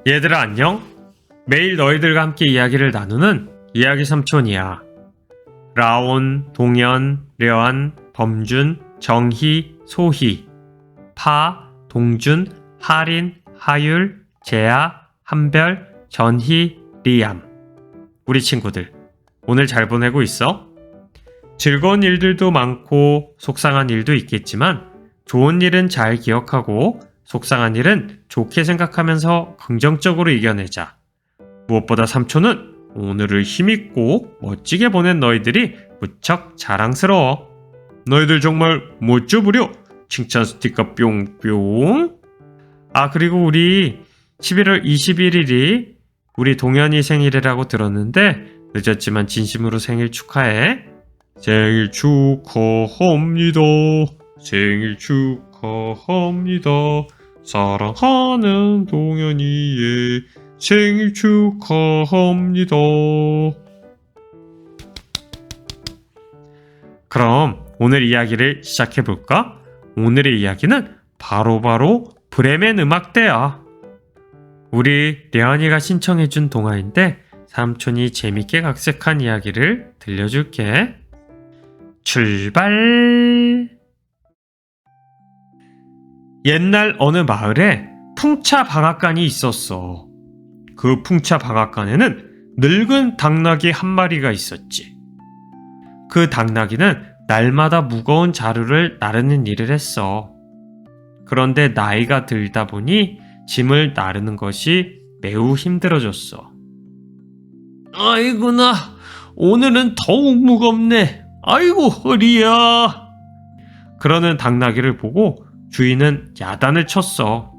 얘들아 안녕? 매일 너희들과 함께 이야기를 나누는 이야기 삼촌이야. 라온, 동현, 려안, 범준, 정희, 소희, 파, 동준, 하린, 하율, 재아, 한별, 전희, 리암. 우리 친구들, 오늘 잘 보내고 있어? 즐거운 일들도 많고 속상한 일도 있겠지만 좋은 일은 잘 기억하고 속상한 일은 좋게 생각하면서 긍정적으로 이겨내자. 무엇보다 삼촌은 오늘을 힘있고 멋지게 보낸 너희들이 무척 자랑스러워. 너희들 정말 멋져 부려. 칭찬 스티커 뿅뿅. 아, 그리고 우리 11월 21일이 우리 동현이 생일이라고 들었는데 늦었지만 진심으로 생일 축하해. 생일 축하합니다. 생일 축하합니다. 사랑하는 동현이의 생일 축하합니다. 그럼 오늘 이야기를 시작해볼까? 오늘의 이야기는 바로 브레멘 음악대야. 우리 려안이가 신청해준 동화인데 삼촌이 재밌게 각색한 이야기를 들려줄게. 출발! 옛날 어느 마을에 풍차 방앗간이 있었어. 그 풍차 방앗간에는 늙은 당나귀 한 마리가 있었지. 그 당나귀는 날마다 무거운 자루를 나르는 일을 했어. 그런데 나이가 들다 보니 짐을 나르는 것이 매우 힘들어졌어. 아이구나, 오늘은 더욱 무겁네. 아이고 허리야. 그러는 당나귀를 보고 주인은 야단을 쳤어.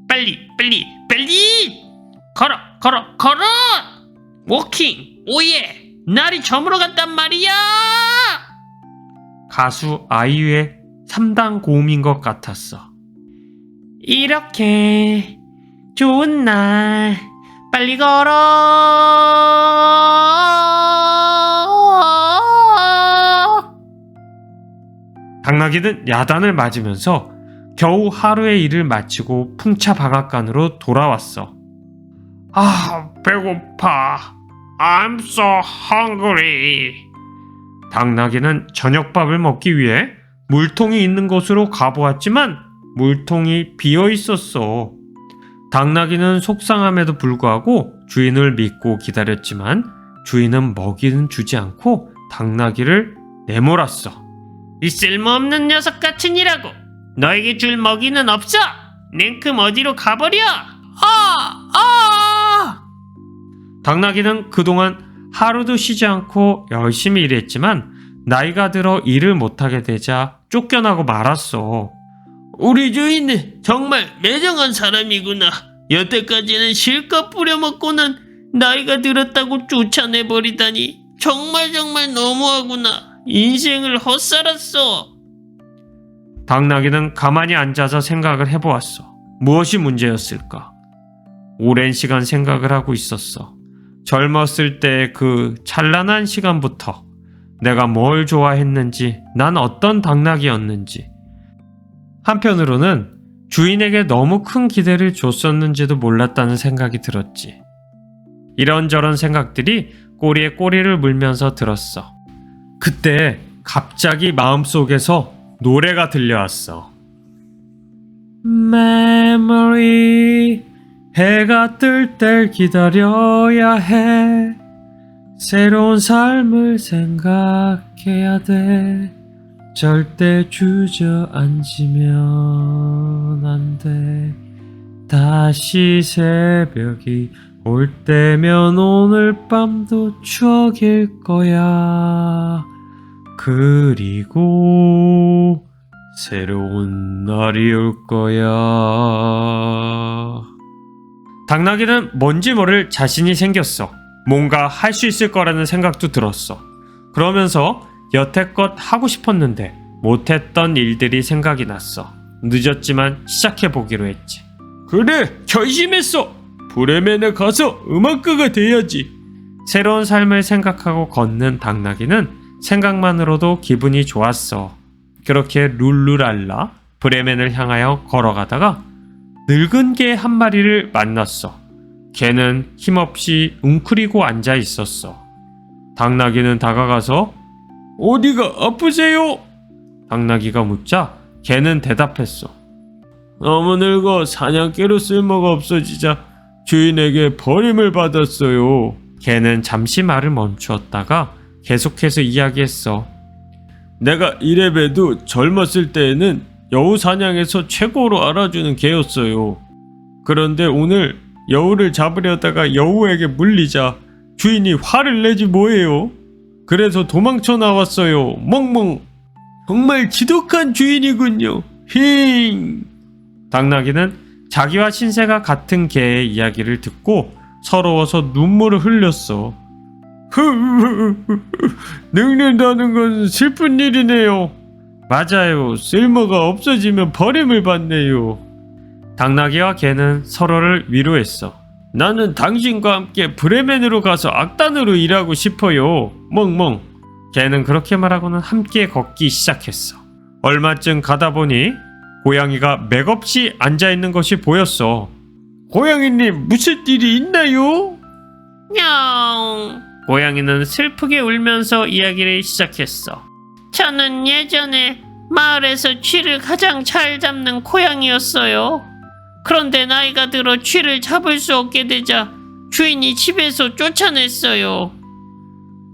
빨리 걸어 워킹 오예, 날이 저물어 간단 말이야. 가수 아이유의 3단 고음인 것 같았어. 이렇게 좋은 날 빨리 걸어. 당나귀는 야단을 맞으면서 겨우 하루의 일을 마치고 풍차 방앗간으로 돌아왔어. 아, 배고파. I'm so hungry. 당나귀는 저녁밥을 먹기 위해 물통이 있는 곳으로 가보았지만 물통이 비어 있었어. 당나귀는 속상함에도 불구하고 주인을 믿고 기다렸지만 주인은 먹이는 주지 않고 당나귀를 내몰았어. 이 쓸모없는 녀석 같으니라고. 너에게 줄 먹이는 없어. 냉큼 어디로 가버려. 당나귀는 그동안 하루도 쉬지 않고 열심히 일했지만 나이가 들어 일을 못하게 되자 쫓겨나고 말았어. 우리 주인은 정말 매정한 사람이구나. 여태까지는 실컷 부려먹고는 나이가 들었다고 쫓아내버리다니 정말 너무하구나. 인생을 헛살았어. 당나귀는 가만히 앉아서 생각을 해보았어. 무엇이 문제였을까? 오랜 시간 생각을 하고 있었어. 젊었을 때 그 찬란한 시간부터 내가 뭘 좋아했는지, 난 어떤 당나귀였는지, 한편으로는 주인에게 너무 큰 기대를 줬었는지도 몰랐다는 생각이 들었지. 이런저런 생각들이 꼬리에 꼬리를 물면서 들었어. 그때 갑자기 마음속에서 노래가 들려왔어. Memory, 해가 뜰 때 기다려야 해. 새로운 삶을 생각해야 돼. 절대 주저앉으면 안 돼. 다시 새벽이 올 때면 오늘 밤도 추억일 거야. 그리고 새로운 날이 올 거야. 당나귀는 뭔지 모를 자신이 생겼어. 뭔가 할 수 있을 거라는 생각도 들었어. 그러면서 여태껏 하고 싶었는데 못했던 일들이 생각이 났어. 늦었지만 시작해보기로 했지. 그래, 결심했어. 브레멘에 가서 음악가가 돼야지. 새로운 삶을 생각하고 걷는 당나귀는 생각만으로도 기분이 좋았어. 그렇게 룰루랄라 브레멘을 향하여 걸어가다가 늙은 개 한 마리를 만났어. 개는 힘없이 웅크리고 앉아 있었어. 당나귀는 다가가서 어디가 아프세요? 당나귀가 묻자 개는 대답했어. 너무 늙어 사냥개로 쓸모가 없어지자 주인에게 버림을 받았어요. 개는 잠시 말을 멈추었다가 계속해서 이야기했어. 내가 이래봬도 젊었을 때에는 여우 사냥에서 최고로 알아주는 개였어요. 그런데 오늘 여우를 잡으려다가 여우에게 물리자 주인이 화를 내지 뭐예요. 그래서 도망쳐 나왔어요. 멍멍. 정말 지독한 주인이군요. 힝. 당나귀는 자기와 신세가 같은 개의 이야기를 듣고 서러워서 눈물을 흘렸어. 늙는다는 건 슬픈 일이네요. 맞아요. 쓸모가 없어지면 버림을 받네요. 당나귀와 개는 서로를 위로했어. 나는 당신과 함께 브레멘으로 가서 악단으로 일하고 싶어요. 멍멍. 개는 그렇게 말하고는 함께 걷기 시작했어. 얼마쯤 가다 보니 고양이가 맥없이 앉아있는 것이 보였어. 고양이님, 무슨 일이 있나요? 냥. 고양이는 슬프게 울면서 이야기를 시작했어. 저는 예전에 마을에서 쥐를 가장 잘 잡는 고양이였어요. 그런데 나이가 들어 쥐를 잡을 수 없게 되자 주인이 집에서 쫓아냈어요.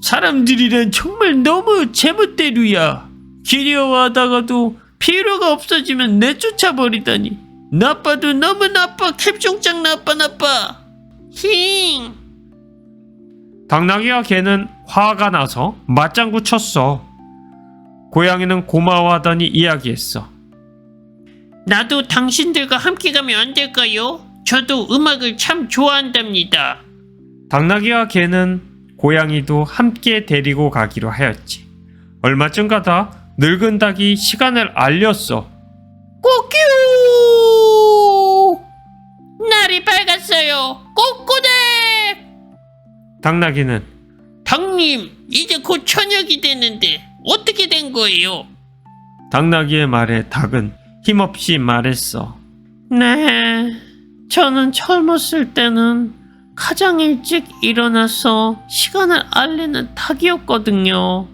사람들이란 정말 너무 제멋대로야. 기려하다가도 필요가 없어지면 내쫓아버리다니. 나빠도 너무 나빠. 캡종장 나빠. 힝. 당나귀와 개는 화가 나서 맞장구 쳤어. 고양이는 고마워하더니 이야기했어. 나도 당신들과 함께 가면 안 될까요? 저도 음악을 참 좋아한답니다. 당나귀와 개는 고양이도 함께 데리고 가기로 하였지. 얼마쯤 가다 늙은 닭이 시간을 알렸어. 꼬끼! 날이 밝았어요. 꼬꼬댁! 당나귀는 닭님, 이제 곧 저녁이 되는데 어떻게 된 거예요? 당나귀의 말에 닭은 힘없이 말했어. 네, 저는 젊었을 때는 가장 일찍 일어나서 시간을 알리는 닭이었거든요.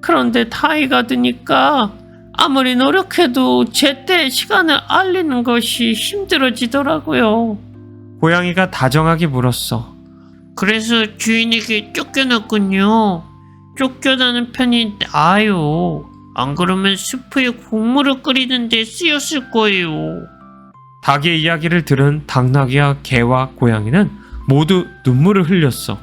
그런데 나이가 드니까 아무리 노력해도 제때 시간을 알리는 것이 힘들어지더라고요. 고양이가 다정하게 물었어. 그래서 주인에게 쫓겨났군요. 쫓겨나는 편이 나아요. 안 그러면 스프에 국물을 끓이는 데 쓰였을 거예요. 닭의 이야기를 들은 당나귀와 개와 고양이는 모두 눈물을 흘렸어.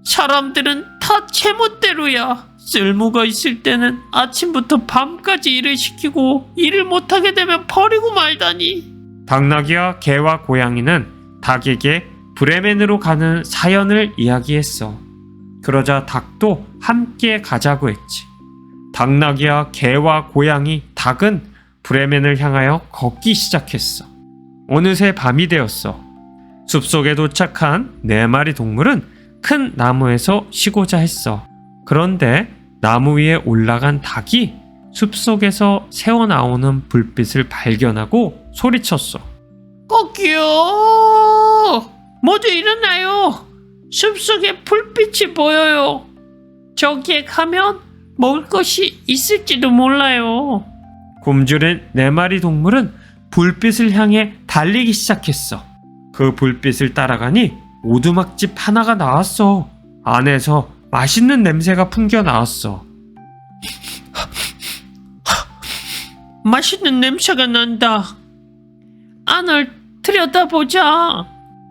사람들은 다 제멋대로야. 쓸모가 있을 때는 아침부터 밤까지 일을 시키고 일을 못하게 되면 버리고 말다니. 당나귀와 개와 고양이는 닭에게 브레멘으로 가는 사연을 이야기했어. 그러자 닭도 함께 가자고 했지. 당나귀와 개와 고양이, 닭은 브레멘을 향하여 걷기 시작했어. 어느새 밤이 되었어. 숲속에 도착한 4마리 동물은 큰 나무에서 쉬고자 했어. 그런데 나무 위에 올라간 닭이 숲속에서 새어나오는 불빛을 발견하고 소리쳤어. 꼬끼요! 모두 일어나요. 숲속에 불빛이 보여요. 저기에 가면 먹을 것이 있을지도 몰라요. 굶주린 4마리 동물은 불빛을 향해 달리기 시작했어. 그 불빛을 따라가니 오두막집 하나가 나왔어. 안에서 맛있는 냄새가 풍겨 나왔어. 맛있는 냄새가 난다. 안을 들여다보자.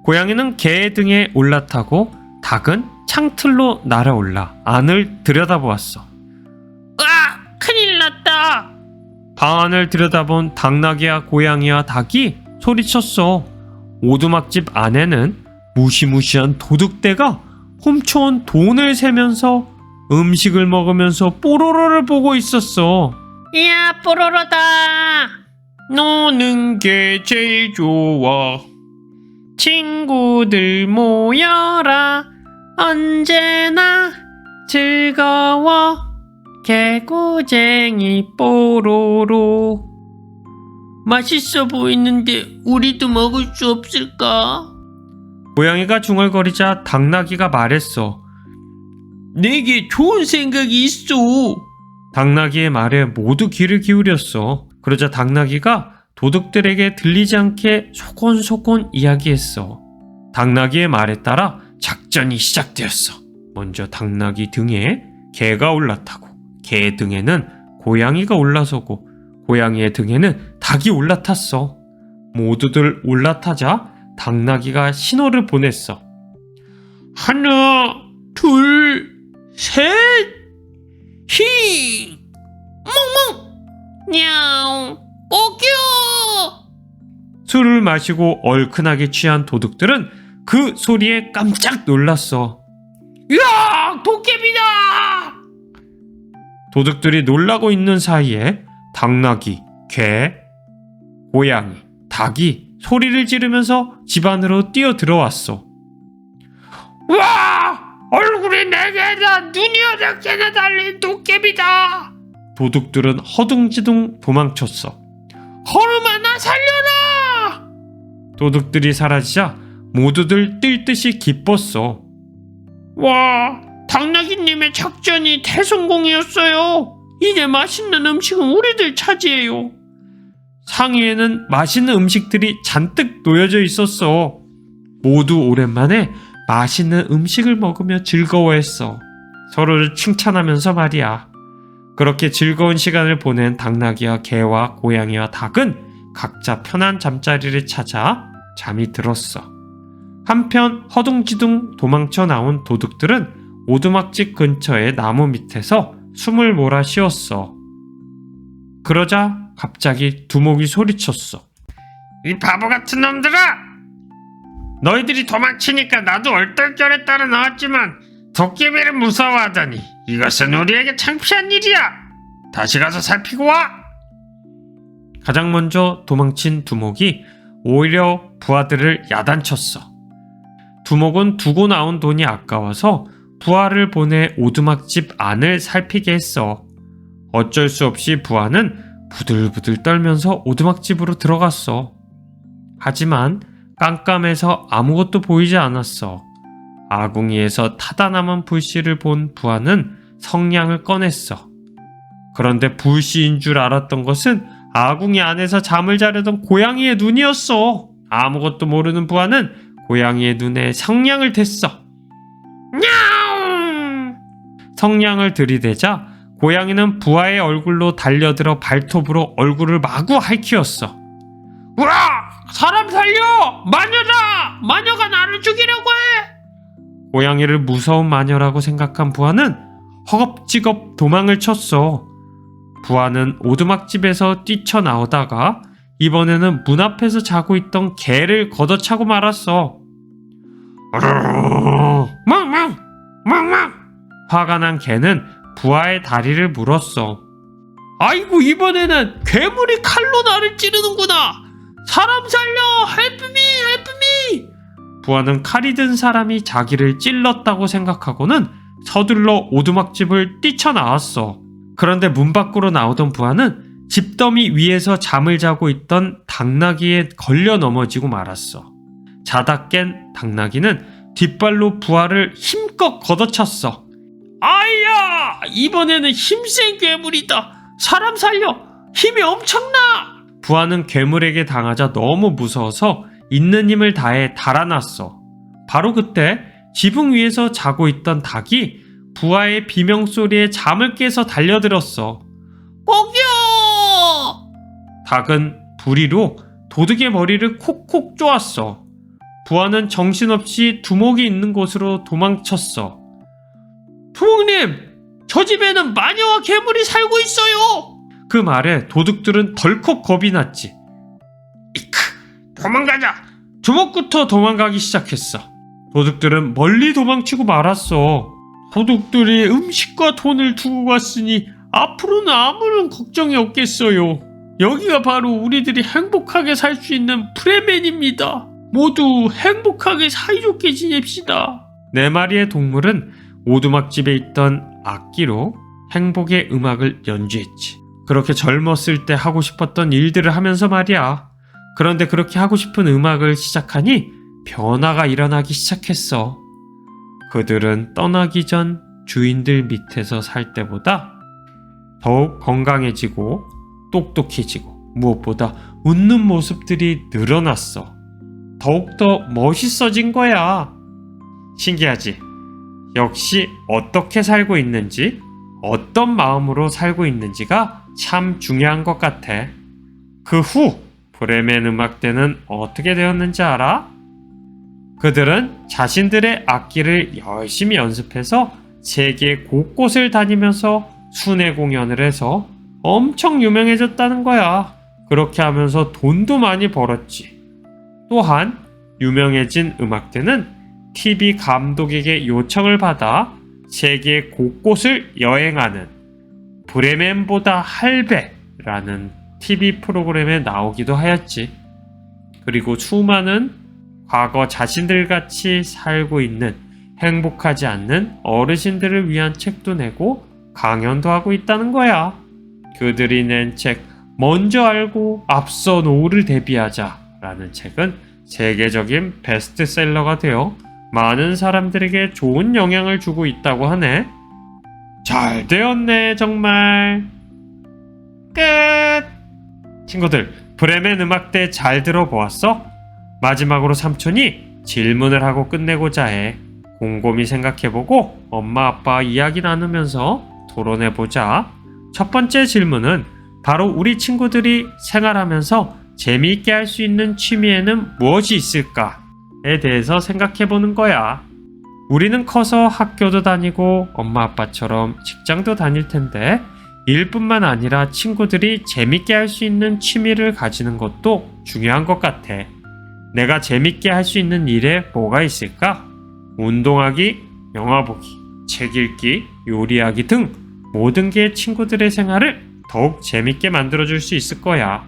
고양이는 개의 등에 올라타고 닭은 창틀로 날아올라 안을 들여다보았어. 아! 큰일 났다. 방 안을 들여다본 당나귀와 고양이와 닭이 소리쳤어. 오두막집 안에는 무시무시한 도둑대가 훔쳐온 돈을 세면서 음식을 먹으면서 뽀로로를 보고 있었어. 이야, 뽀로로다. 노는 게 제일 좋아. 친구들 모여라. 언제나 즐거워. 개구쟁이 뽀로로. 맛있어 보이는데 우리도 먹을 수 없을까? 고양이가 중얼거리자 당나귀가 말했어. 내게 좋은 생각이 있어. 당나귀의 말에 모두 귀를 기울였어. 그러자 당나귀가 도둑들에게 들리지 않게 소곤소곤 이야기했어. 당나귀의 말에 따라 작전이 시작되었어. 먼저 당나귀 등에 개가 올라타고, 개 등에는 고양이가 올라서고, 고양이의 등에는 닭이 올라탔어. 모두들 올라타자 당나귀가 신호를 보냈어. 하나, 둘, 셋, 히, 멍멍, 냐옹, 오겨. 술을 마시고 얼큰하게 취한 도둑들은 그 소리에 깜짝 놀랐어. 야, 도깨비다! 도둑들이 놀라고 있는 사이에 당나귀, 개, 고양이, 닭이 소리를 지르면서 집 안으로 뛰어 들어왔어. 와, 얼굴이 네 개나 눈이 여덟 개나 달린 도깨비다. 도둑들은 허둥지둥 도망쳤어. 허름아, 나 살려라! 도둑들이 사라지자 모두들 뛸 듯이 기뻤어. 와, 당나귀님의 작전이 대성공이었어요. 이제 맛있는 음식은 우리들 차지해요. 상위에는 맛있는 음식들이 잔뜩 놓여져 있었어. 모두 오랜만에 맛있는 음식을 먹으며 즐거워했어. 서로를 칭찬하면서 말이야. 그렇게 즐거운 시간을 보낸 당나귀와 개와 고양이와 닭은 각자 편한 잠자리를 찾아 잠이 들었어. 한편 허둥지둥 도망쳐 나온 도둑들은 오두막집 근처의 나무 밑에서 숨을 몰아 쉬었어. 그러자 갑자기 두목이 소리쳤어. 이 바보 같은 놈들아! 너희들이 도망치니까 나도 얼떨결에 따라 나왔지만 도깨비를 무서워하다니 이것은 우리에게 창피한 일이야. 다시 가서 살피고 와. 가장 먼저 도망친 두목이 오히려 부하들을 야단쳤어. 두목은 두고 나온 돈이 아까워서 부하를 보내 오두막집 안을 살피게 했어. 어쩔 수 없이 부하는 부들부들 떨면서 오두막집으로 들어갔어. 하지만 깜깜해서 아무것도 보이지 않았어. 아궁이에서 타다 남은 불씨를 본 부하는 성냥을 꺼냈어. 그런데 불씨인 줄 알았던 것은 아궁이 안에서 잠을 자려던 고양이의 눈이었어. 아무것도 모르는 부하는 고양이의 눈에 성냥을 댔어. 냐옹! 성냥을 들이대자 고양이는 부하의 얼굴로 달려들어 발톱으로 얼굴을 마구 핥히었어. 우와! 사람 살려! 마녀다! 마녀가 나를 죽이려고 해! 고양이를 무서운 마녀라고 생각한 부하는 허겁지겁 도망을 쳤어. 부하는 오두막집에서 뛰쳐나오다가 이번에는 문 앞에서 자고 있던 개를 걷어차고 말았어. 멍멍! 멍멍! 화가 난 개는 부하의 다리를 물었어. 아이고, 이번에는 괴물이 칼로 나를 찌르는구나! 사람 살려! 헬프미! 헬프미! 부하는 칼이 든 사람이 자기를 찔렀다고 생각하고는 서둘러 오두막집을 뛰쳐나왔어. 그런데 문 밖으로 나오던 부하는 집더미 위에서 잠을 자고 있던 당나귀에 걸려 넘어지고 말았어. 자다 깬 당나귀는 뒷발로 부하를 힘껏 걷어찼어. 아이야! 이번에는 힘센 괴물이다! 사람 살려! 힘이 엄청나! 부하는 괴물에게 당하자 너무 무서워서 있는 힘을 다해 달아났어. 바로 그때 지붕 위에서 자고 있던 닭이 부하의 비명소리에 잠을 깨서 달려들었어. 먹여! 닭은 부리로 도둑의 머리를 콕콕 쪼았어. 부하는 정신없이 두목이 있는 곳으로 도망쳤어. 두목님! 저 집에는 마녀와 괴물이 살고 있어요! 그 말에 도둑들은 덜컥 겁이 났지. 이크! 도망가자! 두목부터 도망가기 시작했어. 도둑들은 멀리 도망치고 말았어. 도둑들이 음식과 돈을 두고 갔으니 앞으로는 아무런 걱정이 없겠어요. 여기가 바로 우리들이 행복하게 살 수 있는 프레멘입니다. 모두 행복하게 사이좋게 지냅시다. 네 마리의 동물은 오두막집에 있던 악기로 행복의 음악을 연주했지. 그렇게 젊었을 때 하고 싶었던 일들을 하면서 말이야. 그런데 그렇게 하고 싶은 음악을 시작하니 변화가 일어나기 시작했어. 그들은 떠나기 전 주인들 밑에서 살 때보다 더욱 건강해지고 똑똑해지고 무엇보다 웃는 모습들이 늘어났어. 더욱더 멋있어진 거야. 신기하지? 역시 어떻게 살고 있는지, 어떤 마음으로 살고 있는지가 참 중요한 것 같아. 그 후 브레멘 음악대는 어떻게 되었는지 알아? 그들은 자신들의 악기를 열심히 연습해서 세계 곳곳을 다니면서 순회 공연을 해서 엄청 유명해졌다는 거야. 그렇게 하면서 돈도 많이 벌었지. 또한 유명해진 음악대는 TV 감독에게 요청을 받아 세계 곳곳을 여행하는 브레멘보다 할배라는 TV 프로그램에 나오기도 하였지. 그리고 수많은 과거 자신들같이 살고 있는 행복하지 않는 어르신들을 위한 책도 내고 강연도 하고 있다는 거야. 그들이 낸 책 먼저 알고 앞서 노를 대비하자 라는 책은 세계적인 베스트셀러가 되어 많은 사람들에게 좋은 영향을 주고 있다고 하네. 잘 되었네 정말. 끝. 친구들, 브레멘 음악대 잘 들어보았어? 마지막으로 삼촌이 질문을 하고 끝내고자 해. 곰곰이 생각해보고 엄마 아빠 이야기 나누면서 토론해보자. 첫 번째 질문은 바로 우리 친구들이 생활하면서 재미있게 할 수 있는 취미에는 무엇이 있을까에 대해서 생각해보는 거야. 우리는 커서 학교도 다니고 엄마 아빠처럼 직장도 다닐 텐데 일뿐만 아니라 친구들이 재밌게 할 수 있는 취미를 가지는 것도 중요한 것 같아. 내가 재밌게 할 수 있는 일에 뭐가 있을까? 운동하기, 영화 보기, 책 읽기, 요리하기 등 모든 게 친구들의 생활을 더욱 재밌게 만들어줄 수 있을 거야.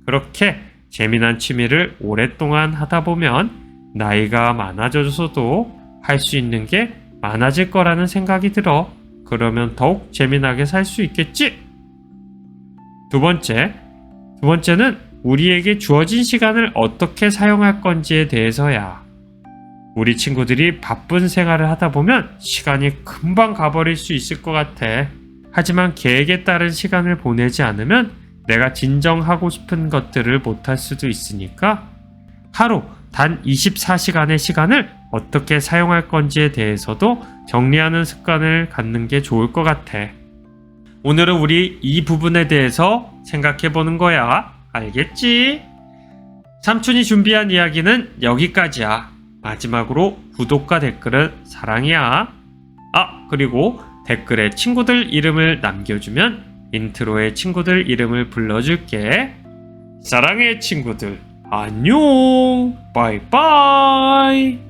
그렇게 재미난 취미를 오랫동안 하다 보면 나이가 많아져서도 할 수 있는 게 많아질 거라는 생각이 들어. 그러면 더욱 재미나게 살 수 있겠지? 두 번째는 우리에게 주어진 시간을 어떻게 사용할 건지에 대해서야. 우리 친구들이 바쁜 생활을 하다 보면 시간이 금방 가버릴 수 있을 것 같아. 하지만 계획에 따른 시간을 보내지 않으면 내가 진정 하고 싶은 것들을 못할 수도 있으니까 하루 단 24시간의 시간을 어떻게 사용할 건지에 대해서도 정리하는 습관을 갖는 게 좋을 것 같아. 오늘은 우리 이 부분에 대해서 생각해 보는 거야. 알겠지? 삼촌이 준비한 이야기는 여기까지야. 마지막으로 구독과 댓글은 사랑이야. 그리고 댓글에 친구들 이름을 남겨주면 인트로에 친구들 이름을 불러줄게. 사랑해 친구들. 안녕. 바이바이.